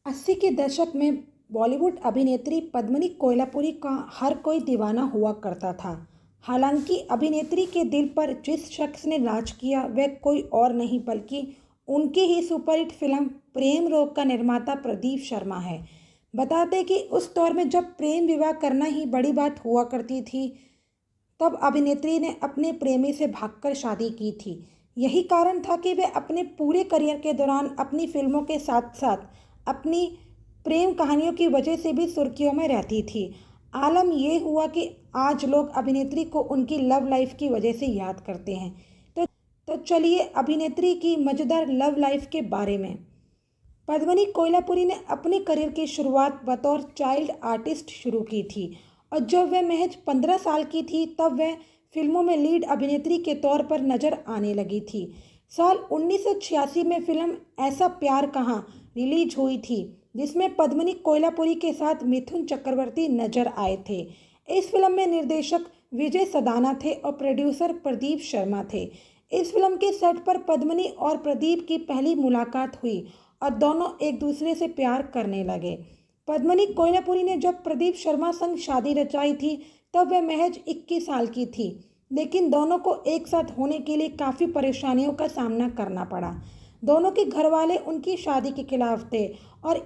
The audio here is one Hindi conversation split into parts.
80 के दशक में बॉलीवुड अभिनेत्री पद्मिनी कोल्हापुरी का हर कोई दीवाना हुआ करता था। हालांकि अभिनेत्री के दिल पर जिस शख्स ने राज किया वह कोई और नहीं बल्कि उनकी ही सुपरहिट फिल्म प्रेम रोग का निर्माता प्रदीप शर्मा है। बताते कि उस दौर में जब प्रेम विवाह करना ही बड़ी बात हुआ करती थी, तब अभिनेत्री ने अपने प्रेमी से भागकर शादी की थी। यही कारण था कि वे अपने पूरे करियर के दौरान अपनी फिल्मों के साथ साथ अपनी प्रेम कहानियों की वजह से भी सुर्खियों में रहती थी। आलम यह हुआ कि आज लोग अभिनेत्री को उनकी लव लाइफ की वजह से याद करते हैं। तो चलिए अभिनेत्री की मजेदार लव लाइफ के बारे में। पद्मिनी कोल्हापुरी ने अपने करियर की शुरुआत बतौर चाइल्ड आर्टिस्ट शुरू की थी और जब वह महज 15 साल की थी तब वह फिल्मों में लीड अभिनेत्री के तौर पर नजर आने लगी थी। साल 1986 में फिल्म ऐसा प्यार कहाँ रिलीज हुई थी, जिसमें पद्मिनी कोल्हापुरी के साथ मिथुन चक्रवर्ती नजर आए थे। इस फिल्म में निर्देशक विजय सदाना थे और प्रोड्यूसर प्रदीप शर्मा थे। इस फिल्म के सेट पर पद्मिनी और प्रदीप की पहली मुलाकात हुई और दोनों एक दूसरे से प्यार करने लगे। पद्मिनी कोल्हापुरी ने जब प्रदीप शर्मा संग शादी रचाई थी तब वह महज 21 साल की थी, लेकिन दोनों को एक साथ होने के लिए काफ़ी परेशानियों का सामना करना पड़ा। दोनों के घर वाले उनकी शादी के खिलाफ थे और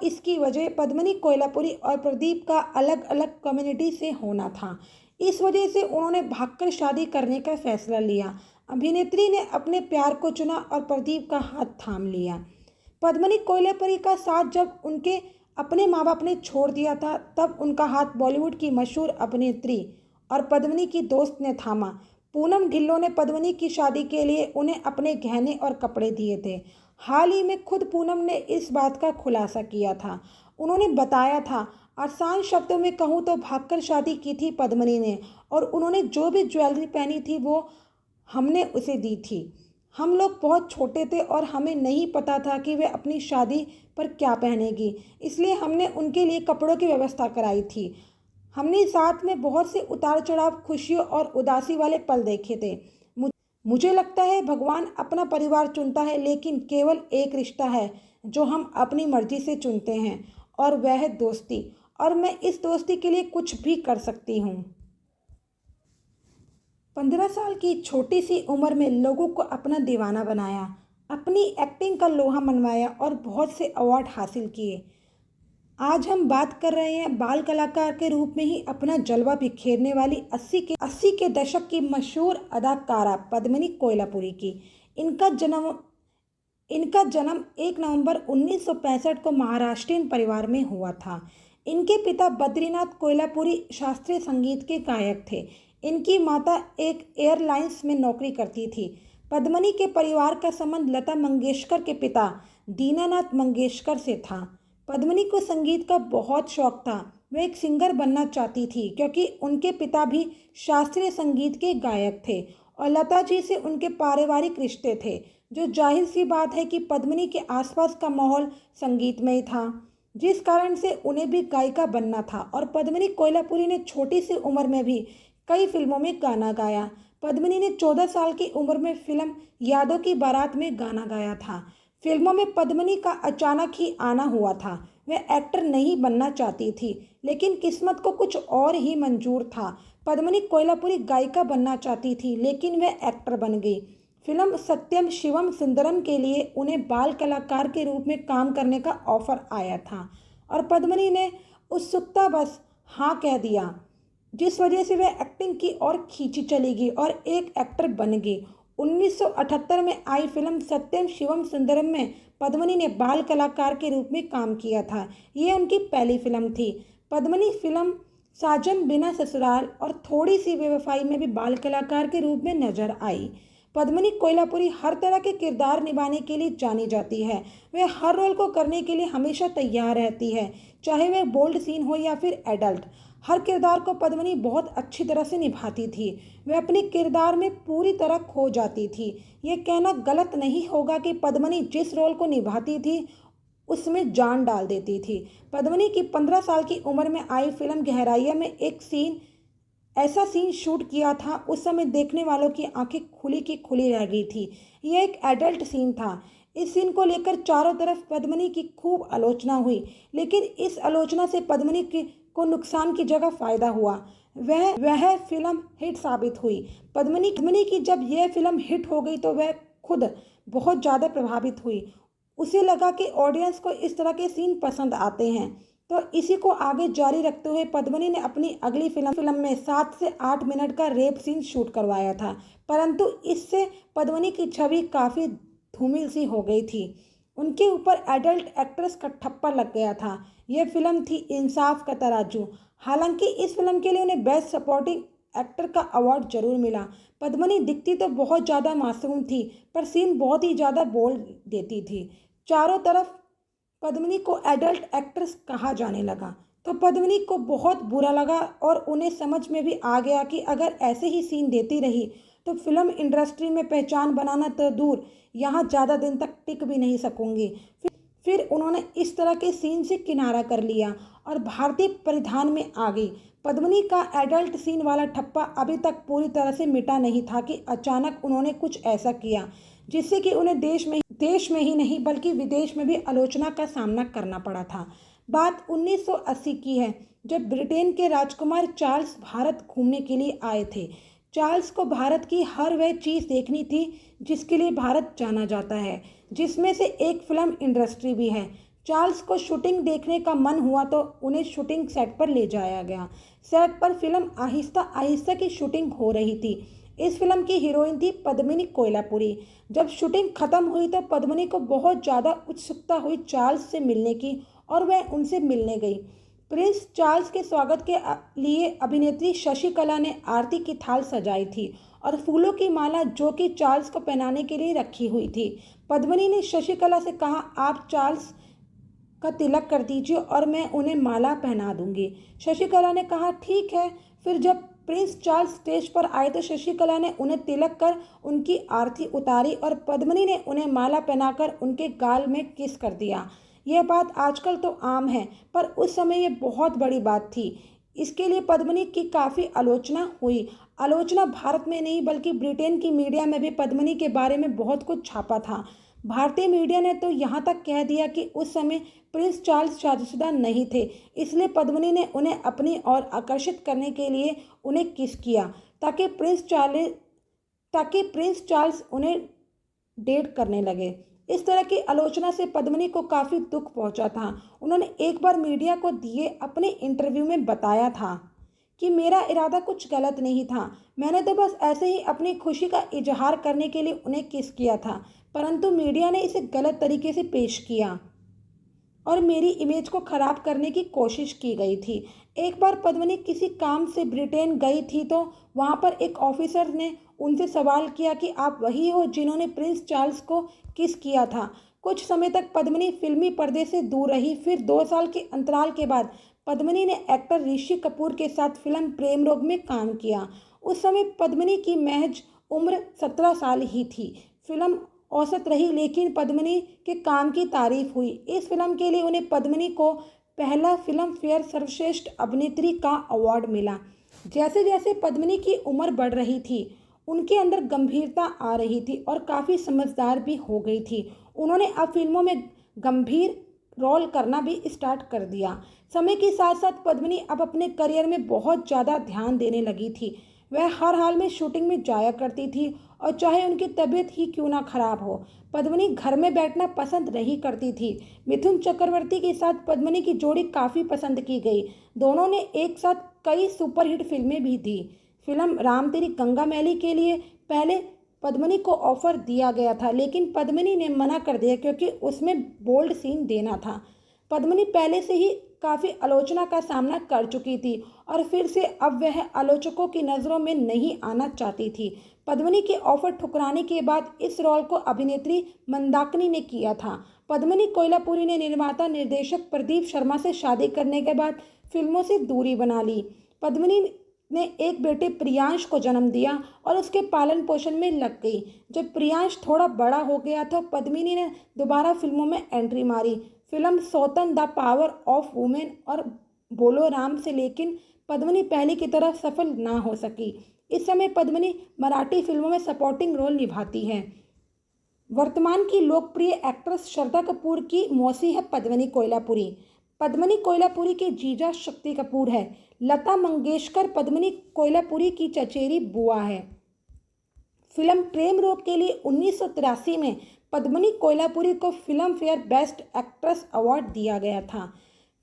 इसकी वजह पद्मिनी कोल्हापुरी और प्रदीप का अलग अलग कम्युनिटी से होना था। इस वजह से उन्होंने भागकर शादी करने का फैसला लिया। अभिनेत्री ने अपने प्यार को चुना और प्रदीप का हाथ थाम लिया। पद्मिनी कोल्हापुरी का साथ जब उनके अपने माँ बाप ने छोड़ दिया था तब उनका हाथ बॉलीवुड की मशहूर अभिनेत्री और पद्मिनी की दोस्त ने थामा। पूनम ढिल्लों ने पद्मिनी की शादी के लिए उन्हें अपने गहने और कपड़े दिए थे। हाल ही में खुद पूनम ने इस बात का खुलासा किया था। उन्होंने बताया था, आसान शब्दों में कहूँ तो भागकर शादी की थी पद्मिनी ने और उन्होंने जो भी ज्वेलरी पहनी थी वो हमने उसे दी थी। हम लोग बहुत छोटे थे और हमें नहीं पता था कि वे अपनी शादी पर क्या पहनेगी, इसलिए हमने उनके लिए कपड़ों की व्यवस्था कराई थी। हमने साथ में बहुत से उतार चढ़ाव, खुशियों और उदासी वाले पल देखे थे। मुझे लगता है भगवान अपना परिवार चुनता है, लेकिन केवल एक रिश्ता है जो हम अपनी मर्जी से चुनते हैं और वह है दोस्ती, और मैं इस दोस्ती के लिए कुछ भी कर सकती हूँ। 15 साल की छोटी सी उम्र में लोगों को अपना दीवाना बनाया, अपनी एक्टिंग का लोहा मनवाया और बहुत से अवार्ड हासिल किए। आज हम बात कर रहे हैं बाल कलाकार के रूप में ही अपना जलवा बिखेरने वाली 80 के दशक की मशहूर अदाकारा पद्मिनी कोल्हापुरी की। इनका जन्म 1 नवंबर 1965 को महाराष्ट्रीयन परिवार में हुआ था। इनके पिता बद्रीनाथ कोल्हापुरी शास्त्रीय संगीत के गायक थे। इनकी माता एक एयरलाइंस में नौकरी करती थी। पद्मिनी के परिवार का संबंध लता मंगेशकर के पिता दीनानाथ मंगेशकर से था। पद्मिनी को संगीत का बहुत शौक था। वह एक सिंगर बनना चाहती थी क्योंकि उनके पिता भी शास्त्रीय संगीत के गायक थे और लता जी से उनके पारिवारिक रिश्ते थे, जो जाहिर सी बात है कि पद्मिनी के आसपास का माहौल संगीतमय था, जिस कारण से उन्हें भी गायिका बनना था। और पद्मिनी कोल्हापुरी ने छोटी सी उम्र में भी कई फिल्मों में गाना गाया। पद्मिनी ने 14 साल की उम्र में फिल्म यादों की बारात में गाना गाया था। फिल्मों में पद्मिनी का अचानक ही आना हुआ था। वह एक्टर नहीं बनना चाहती थी, लेकिन किस्मत को कुछ और ही मंजूर था। पद्मिनी कोल्हापुरी गायिका बनना चाहती थी, लेकिन वह एक्टर बन गई। फिल्म सत्यम शिवम सुंदरम के लिए उन्हें बाल कलाकार के रूप में काम करने का ऑफर आया था और पद्मिनी ने उत्सुकता बस हाँ कह दिया, जिस वजह से वह एक्टिंग की ओर खींची चली गई और एक एक्टर बन गई। 1978 में आई फिल्म सत्यम शिवम सुंदरम में पद्मिनी ने बाल कलाकार के रूप में काम किया था। ये उनकी पहली फिल्म थी। पद्मिनी फिल्म साजन बिना ससुराल और थोड़ी सी बेवफाई में भी बाल कलाकार के रूप में नजर आई। पद्मिनी कोल्हापुरी हर तरह के किरदार निभाने के लिए जानी जाती है। वह हर रोल को करने के लिए हमेशा तैयार रहती है, चाहे वह बोल्ड सीन हो या फिर एडल्ट। हर किरदार को पद्मिनी बहुत अच्छी तरह से निभाती थी। वह अपने किरदार में पूरी तरह खो जाती थी। ये कहना गलत नहीं होगा कि पद्मिनी जिस रोल को निभाती थी उसमें जान डाल देती थी। पद्मिनी की 15 साल की उम्र में आई फिल्म गहराइया में एक ऐसा सीन शूट किया था, उस समय देखने वालों की आंखें खुली की खुली रह गई थी। यह एक एडल्ट सीन था। इस सीन को लेकर चारों तरफ पद्मिनी की खूब आलोचना हुई, लेकिन इस आलोचना से पद्मिनी को नुकसान की जगह फायदा हुआ। वह फिल्म हिट साबित हुई। पद्मिनी की जब यह फिल्म हिट हो गई तो वह खुद बहुत ज़्यादा प्रभावित हुई। उसे लगा कि ऑडियंस को इस तरह के सीन पसंद आते हैं, तो इसी को आगे जारी रखते हुए पद्मिनी ने अपनी अगली फिल्म में 7 से 8 मिनट का रेप सीन शूट करवाया था, परंतु इससे पद्मिनी की छवि काफ़ी धूमिल सी हो गई थी। उनके ऊपर एडल्ट एक्ट्रेस का ठप्पा लग गया था। यह फिल्म थी इंसाफ का तराजू। हालांकि इस फिल्म के लिए उन्हें बेस्ट सपोर्टिंग एक्टर का अवार्ड जरूर मिला। पद्मिनी दिखती तो बहुत ज़्यादा मासूम थी, पर सीन बहुत ही ज़्यादा बोल देती थी। चारों तरफ पद्मिनी को एडल्ट एक्ट्रेस कहा जाने लगा, तो पद्मिनी को बहुत बुरा लगा और उन्हें समझ में भी आ गया कि अगर ऐसे ही सीन देती रही तो फिल्म इंडस्ट्री में पहचान बनाना तो दूर, यहाँ ज़्यादा दिन तक टिक भी नहीं सकूंगी। फिर उन्होंने इस तरह के सीन से किनारा कर लिया और भारतीय परिधान में आ गई। पद्मिनी का एडल्ट सीन वाला ठप्पा अभी तक पूरी तरह से मिटा नहीं था कि अचानक उन्होंने कुछ ऐसा किया जिससे कि उन्हें देश में ही नहीं बल्कि विदेश में भी आलोचना का सामना करना पड़ा था। बात 1980 की है, जब ब्रिटेन के राजकुमार चार्ल्स भारत घूमने के लिए आए थे। चार्ल्स को भारत की हर वह चीज़ देखनी थी जिसके लिए भारत जाना जाता है, जिसमें से एक फिल्म इंडस्ट्री भी है। चार्ल्स को शूटिंग देखने का मन हुआ तो उन्हें शूटिंग सेट पर ले जाया गया। सेट पर फिल्म आहिस्ता आहिस्ता की शूटिंग हो रही थी। इस फिल्म की हीरोइन थी पद्मिनी कोयलापुरी। जब शूटिंग खत्म हुई तो पद्मिनी को बहुत ज़्यादा उत्सुकता हुई चार्ल्स से मिलने की और वह उनसे मिलने गई। प्रिंस चार्ल्स के स्वागत के लिए अभिनेत्री शशिकला ने आरती की थाल सजाई थी और फूलों की माला जो कि चार्ल्स को पहनाने के लिए रखी हुई थी। पद्मिनी ने शशिकला से कहा, आप चार्ल्स का तिलक कर दीजिए और मैं उन्हें माला पहना दूंगी। शशिकला ने कहा, ठीक है। फिर जब प्रिंस चार्ल्स स्टेज पर आए तो शशिकला ने उन्हें तिलक कर उनकी आरती उतारी और पद्मिनी ने उन्हें माला पहनाकर उनके गाल में किस कर दिया। यह बात आजकल तो आम है, पर उस समय यह बहुत बड़ी बात थी। इसके लिए पद्मिनी की काफ़ी आलोचना हुई। आलोचना भारत में नहीं बल्कि ब्रिटेन की मीडिया में भी पद्मिनी के बारे में बहुत कुछ छापा था। भारतीय मीडिया ने तो यहाँ तक कह दिया कि उस समय प्रिंस चार्ल्स शादीशुदा नहीं थे, इसलिए पद्मिनी ने उन्हें अपनी ओर आकर्षित करने के लिए उन्हें किस किया ताकि प्रिंस चार्ल्स उन्हें डेट करने लगे। इस तरह की आलोचना से पद्मिनी को काफ़ी दुख पहुंचा था। उन्होंने एक बार मीडिया को दिए अपने इंटरव्यू में बताया था कि मेरा इरादा कुछ गलत नहीं था, मैंने तो बस ऐसे ही अपनी खुशी का इजहार करने के लिए उन्हें किस किया था, परंतु मीडिया ने इसे गलत तरीके से पेश किया और मेरी इमेज को खराब करने की कोशिश की गई थी। एक बार पद्मिनी किसी काम से ब्रिटेन गई थी तो वहाँ पर एक ऑफिसर ने उनसे सवाल किया कि आप वही हो जिन्होंने प्रिंस चार्ल्स को किस किया था। कुछ समय तक पद्मिनी फिल्मी पर्दे से दूर रही। फिर 2 साल के अंतराल के बाद पद्मिनी ने एक्टर ऋषि कपूर के साथ फिल्म प्रेम रोग में काम किया। उस समय पद्मिनी की महज उम्र 17 साल ही थी। फिल्म औसत रही लेकिन पद्मिनी के काम की तारीफ हुई। इस फिल्म के लिए उन्हें पद्मिनी को पहला फिल्म फेयर सर्वश्रेष्ठ अभिनेत्री का अवार्ड मिला। जैसे जैसे पद्मिनी की उम्र बढ़ रही थी उनके अंदर गंभीरता आ रही थी और काफ़ी समझदार भी हो गई थी। उन्होंने अब फिल्मों में गंभीर रोल करना भी स्टार्ट कर दिया। समय के साथ साथ पद्मिनी अब अपने करियर में बहुत ज़्यादा ध्यान देने लगी थी। वह हर हाल में शूटिंग में जाया करती थी और चाहे उनकी तबीयत ही क्यों ना खराब हो, पद्मिनी घर में बैठना पसंद नहीं करती थी। मिथुन चक्रवर्ती के साथ पद्मिनी की जोड़ी काफ़ी पसंद की गई। दोनों ने एक साथ कई सुपरहिट फिल्में भी दी। फिल्म राम तेरी गंगा मैली के लिए पहले पद्मिनी को ऑफर दिया गया था, लेकिन पद्मिनी ने मना कर दिया क्योंकि उसमें बोल्ड सीन देना था। पद्मिनी पहले से ही काफ़ी आलोचना का सामना कर चुकी थी और फिर से अब वह आलोचकों की नज़रों में नहीं आना चाहती थी। पद्मिनी के ऑफर ठुकराने के बाद इस रोल को अभिनेत्री मंदाकिनी ने किया था। पद्मिनी कोयलापुरी ने निर्माता निर्देशक प्रदीप शर्मा से शादी करने के बाद फिल्मों से दूरी बना ली। पद्मिनी ने एक बेटे प्रियांश को जन्म दिया और उसके पालन पोषण में लग गई। जब प्रियांश थोड़ा बड़ा हो गया तो पद्मिनी ने दोबारा फिल्मों में एंट्री मारी। Film Sautan the power of women और बोलो राम से, लेकिन पद्मिनी पहले की तरह सफल ना हो सकी। इस समय पद्मिनी मराठी फिल्मों में सपोर्टिंग रोल निभाती है। वर्तमान की लोकप्रिय एक्ट्रेस श्रद्धा कपूर की मौसी है पद्मिनी कोयलापुरी। पद्मिनी कोयलापुरी के जीजा शक्ति कपूर है। लता मंगेशकर पद्मिनी कोयलापुरी की चचेरी बुआ है। फिल्म प्रेम रोग के लिए 1983 में पद्मिनी कोयलापुरी को film fair best actress award दिया गया था।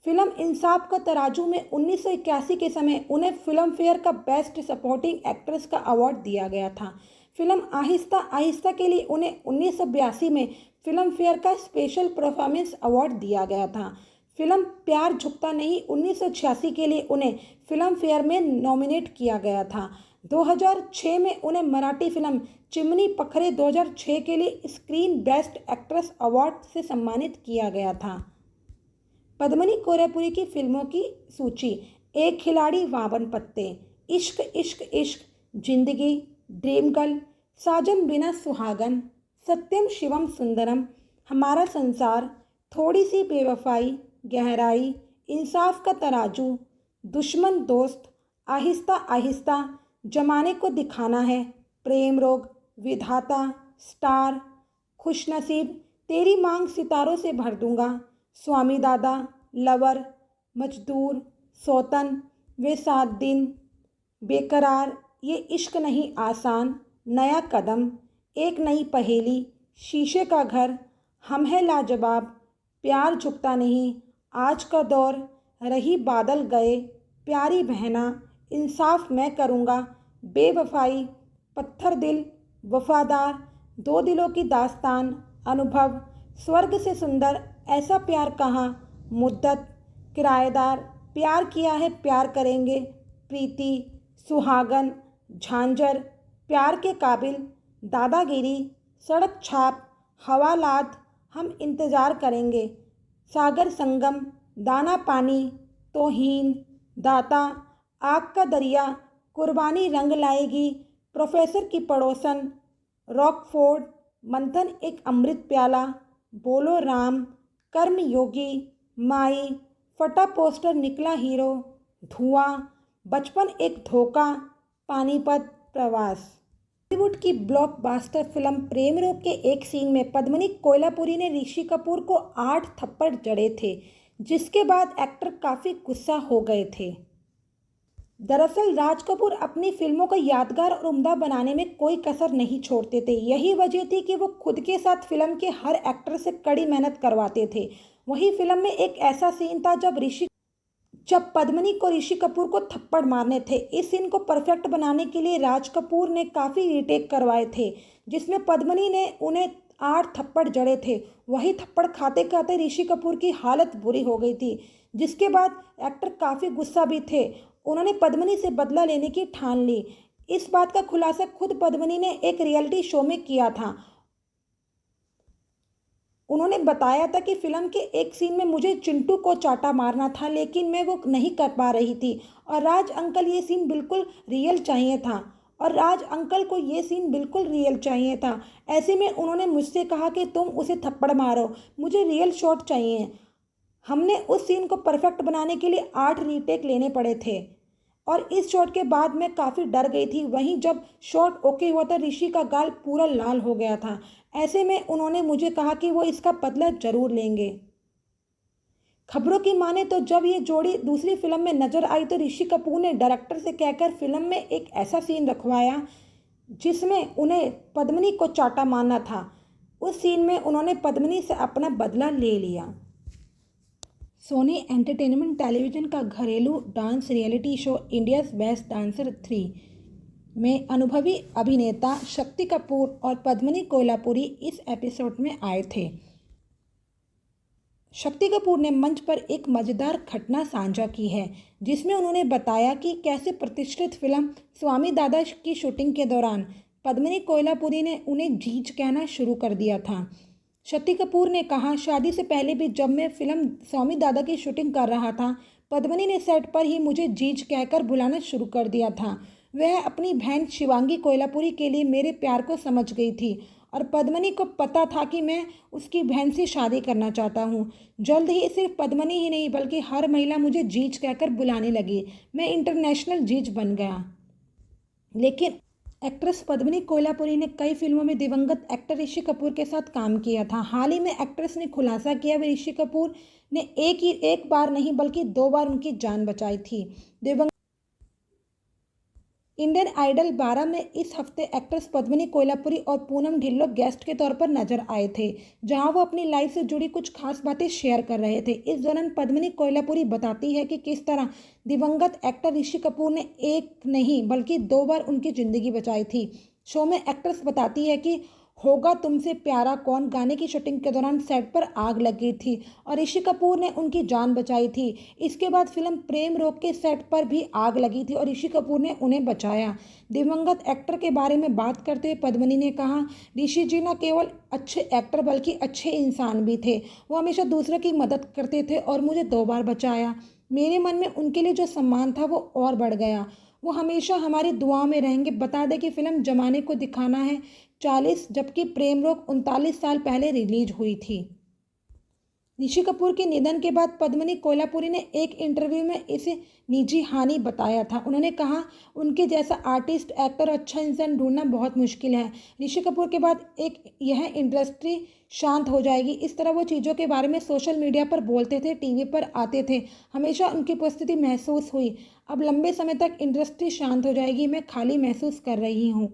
फिल्म इंसाफ का तराजू में 1981 के समय उन्हें फिल्म फेयर का बेस्ट सपोर्टिंग एक्ट्रेस का अवार्ड दिया गया था। फिल्म आहिस्ता आहिस्ता के लिए उन्हें 1982 में फिल्म फेयर का स्पेशल परफॉर्मेंस अवार्ड दिया गया था। फिल्म प्यार झुकता नहीं 1986 के लिए उन्हें फिल्म फेयर में नॉमिनेट किया गया था। 2006 में उन्हें मराठी फिल्म चिमनी पखरे 2006 के लिए स्क्रीन बेस्ट एक्ट्रेस अवार्ड से सम्मानित किया गया था। पद्मिनी कोयलापुरी की फिल्मों की सूची: एक खिलाड़ी, 52 पत्ते, इश्क इश्क इश्क, जिंदगी, ड्रीम गर्ल, साजन बिना सुहागन, सत्यम शिवम सुंदरम, हमारा संसार, थोड़ी सी बेवफाई, गहराई, इंसाफ का तराजू, दुश्मन दोस्त, आहिस्ता आहिस्ता, जमाने को दिखाना है, प्रेम रोग, विधाता, स्टार, खुशनसीब, तेरी मांग सितारों से भर दूंगा, स्वामी दादा, लवर, मजदूर, सौतन, वे 7 दिन, बेकरार, ये इश्क नहीं आसान, नया कदम, एक नई पहेली, शीशे का घर, हम है लाजवाब, प्यार झुकता नहीं, आज का दौर, रही बादल गए, प्यारी बहना, इंसाफ मैं करूँगा, बेवफाई, पत्थर दिल, वफादार, दो दिलों की दास्तान, अनुभव, स्वर्ग से सुंदर, ऐसा प्यार कहाँ, मुद्दत, किराएदार, प्यार किया है प्यार करेंगे, प्रीति, सुहागन, झांझर, प्यार के काबिल, दादागिरी, सड़क छाप, हवालात, हम इंतज़ार करेंगे, सागर संगम, दाना पानी, तौहीन, दाता, आग का दरिया, कुर्बानी रंग लाएगी, प्रोफेसर की पड़ोसन, रॉकफोर्ड, मंथन एक अमृत प्याला, बोलो राम, कर्म योगी, माई, फटा पोस्टर निकला हीरो, धुआं, बचपन एक धोखा, पानीपत, प्रवास। बॉलीवुड की ब्लॉकबस्टर फिल्म प्रेम रोग के एक सीन में पद्मिनी कोयलापुरी ने ऋषि कपूर को 8 थप्पड़ जड़े थे, जिसके बाद एक्टर काफ़ी गुस्सा हो गए थे। दरअसल राज कपूर अपनी फिल्मों को यादगार और उम्दा बनाने में कोई कसर नहीं छोड़ते थे। यही वजह थी कि वो खुद के साथ फिल्म के हर एक्टर से कड़ी मेहनत करवाते थे। वही फिल्म में एक ऐसा सीन था जब पद्मिनी को ऋषि कपूर को थप्पड़ मारने थे। इस सीन को परफेक्ट बनाने के लिए राज कपूर ने काफ़ी रीटेक करवाए थे, जिसमें पद्मिनी ने उन्हें 8 थप्पड़ जड़े थे। वही थप्पड़ खाते खाते ऋषि कपूर की हालत बुरी हो गई थी, जिसके बाद एक्टर काफ़ी गुस्सा भी थे। उन्होंने पद्मिनी से बदला लेने की ठान ली। इस बात का खुलासा खुद पद्मिनी ने एक रियलिटी शो में किया था। उन्होंने बताया था कि फिल्म के एक सीन में मुझे चिंटू को चाटा मारना था, लेकिन मैं वो नहीं कर पा रही थी और राज अंकल ये सीन बिल्कुल रियल चाहिए था। ऐसे में उन्होंने मुझसे कहा कि तुम उसे थप्पड़ मारो, मुझे रियल शॉट चाहिए। हमने उस सीन को परफेक्ट बनाने के लिए 8 रीटेक लेने पड़े थे और इस शॉट के बाद मैं काफ़ी डर गई थी। वहीं जब शॉट ओके हुआ था, ऋषि का गाल पूरा लाल हो गया था। ऐसे में उन्होंने मुझे कहा कि वो इसका बदला जरूर लेंगे। खबरों की माने तो जब ये जोड़ी दूसरी फिल्म में नजर आई तो ऋषि कपूर ने डायरेक्टर से कहकर फिल्म में एक ऐसा सीन रखवाया जिसमें उन्हें पद्मिनी को चाटा मारना था। उस सीन में उन्होंने पद्मिनी से अपना बदला ले लिया। सोनी एंटरटेनमेंट टेलीविज़न का घरेलू dance reality show India's best dancer 3 में अनुभवी अभिनेता शक्ति कपूर और पद्मिनी कोयलापुरी इस एपिसोड में आए थे। शक्ति कपूर ने मंच पर एक मज़ेदार घटना साझा की है, जिसमें उन्होंने बताया कि कैसे प्रतिष्ठित फिल्म स्वामी दादा की शूटिंग के दौरान पद्मिनी कोयलापुरी ने उन्हें जीज कहना शुरू कर दिया था। शक्ति कपूर ने कहा, शादी से पहले भी जब मैं फिल्म स्वामी दादा की शूटिंग कर रहा था, पद्मिनी ने सेट पर ही मुझे जीज कहकर बुलाना शुरू कर दिया था। वह अपनी बहन शिवांगी कोयलापुरी के लिए मेरे प्यार को समझ गई थी और पद्मिनी को पता था कि मैं उसकी बहन से शादी करना चाहता हूँ। जल्द ही सिर्फ पद्मिनी ही नहीं बल्कि हर महिला मुझे जीज कहकर बुलाने लगी। मैं इंटरनेशनल जीज बन गया। लेकिन एक्ट्रेस पद्मिनी कोयलापुरी ने कई फिल्मों में दिवंगत एक्टर ऋषि कपूर के साथ काम किया था। हाल ही में एक्ट्रेस ने खुलासा किया कि ऋषि कपूर ने एक बार नहीं बल्कि 2 बार उनकी जान बचाई थी। दिवंगत इंडियन आइडल 12 में इस हफ्ते एक्ट्रेस पद्मिनी कोयलापुरी और पूनम ढिल्लों गेस्ट के तौर पर नजर आए थे, जहां वो अपनी लाइफ से जुड़ी कुछ खास बातें शेयर कर रहे थे। इस दौरान पद्मिनी कोयलापुरी बताती है कि किस तरह दिवंगत एक्टर ऋषि कपूर ने एक नहीं बल्कि 2 बार उनकी जिंदगी बचाई थी। शो में एक्ट्रेस बताती है कि होगा तुमसे प्यारा कौन गाने की शूटिंग के दौरान सेट पर आग लग गई थी और ऋषि कपूर ने उनकी जान बचाई थी। इसके बाद फिल्म प्रेम रोग के सेट पर भी आग लगी थी और ऋषि कपूर ने उन्हें बचाया। दिवंगत एक्टर के बारे में बात करते हुए पद्मिनी ने कहा, ऋषि जी न केवल अच्छे एक्टर बल्कि अच्छे इंसान भी थे। वो हमेशा दूसरों की मदद करते थे और मुझे 2 बार बचाया। मेरे मन में उनके लिए जो सम्मान था वो और बढ़ गया। वो हमेशा हमारी दुआओं में रहेंगे। बता दें कि फिल्म जमाने को दिखाना है 40, जबकि प्रेम रोग 39 साल पहले रिलीज हुई थी। ऋषि कपूर के निधन के बाद पद्मिनी कोयलापुरी ने एक इंटरव्यू में इसे निजी हानि बताया था। उन्होंने कहा, उनके जैसा आर्टिस्ट, एक्टर, अच्छा इंसान ढूंढना बहुत मुश्किल है। ऋषि कपूर के बाद यह इंडस्ट्री शांत हो जाएगी। इस तरह वो चीज़ों के बारे में सोशल मीडिया पर बोलते थे, टीवी पर आते थे, हमेशा उनकी उपस्थिति महसूस हुई। अब लंबे समय तक इंडस्ट्री शांत हो जाएगी, मैं खाली महसूस कर रही हूँ।